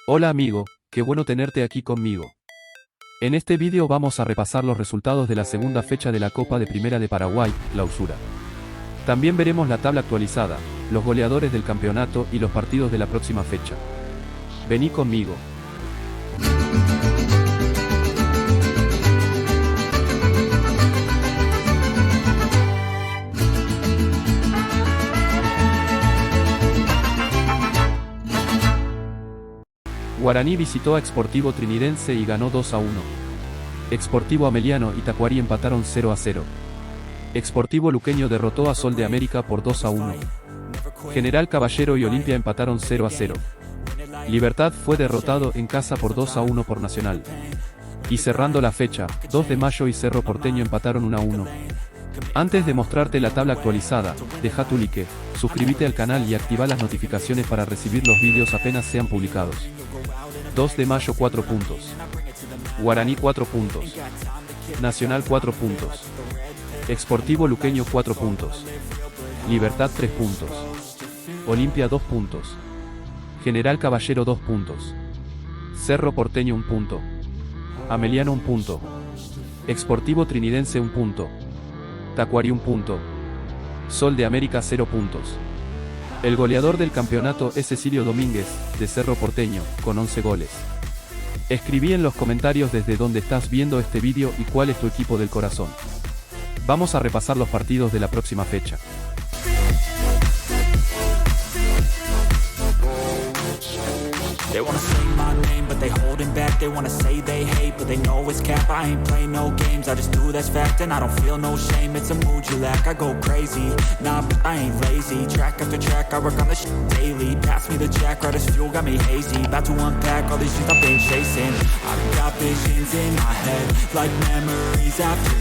Hola amigo, qué bueno tenerte aquí conmigo. En este vídeo vamos a repasar los resultados de la segunda fecha de la Copa de Primera de Paraguay, Clausura. También veremos la tabla actualizada, los goleadores del campeonato y los partidos de la próxima fecha. Vení conmigo. Guaraní visitó a Sportivo Trinidense y ganó 2-1. Sportivo Ameliano y Tacuarí empataron 0-0. Sportivo Luqueño derrotó a Sol de América por 2-1. General Caballero y Olimpia empataron 0-0. Libertad fue derrotado en casa por 2-1 por Nacional. Y cerrando la fecha, 2 de Mayo y Cerro Porteño empataron 1-1. Antes de mostrarte la tabla actualizada, deja tu like, suscríbete al canal y activa las notificaciones para recibir los vídeos apenas sean publicados. 2 de Mayo 4 puntos. Guaraní 4 puntos. Nacional 4 puntos. Sportivo Luqueño 4 puntos. Libertad 3 puntos. Olimpia 2 puntos. General Caballero 2 puntos. Cerro Porteño 1 punto. Ameliano 1 punto. Sportivo Trinidense 1 punto. Tacuarí 1 punto. Sol de América 0 puntos. El goleador del campeonato es Cecilio Domínguez, de Cerro Porteño, con 11 goles. Escribí en los comentarios desde dónde estás viendo este vídeo y cuál es tu equipo del corazón. Vamos a repasar los partidos de la próxima fecha. They wanna say my name, but they holding back. They wanna say they hate, but they know it's cap. I ain't play no games, I just do that's fact. And I don't feel no shame, it's a mood you lack. I go crazy, nah, but I ain't lazy. Track after track, I work on this shit daily. Pass me the jack, right as fuel, got me hazy. About to unpack all these shit I've been chasing. I've got visions in my head, like memories after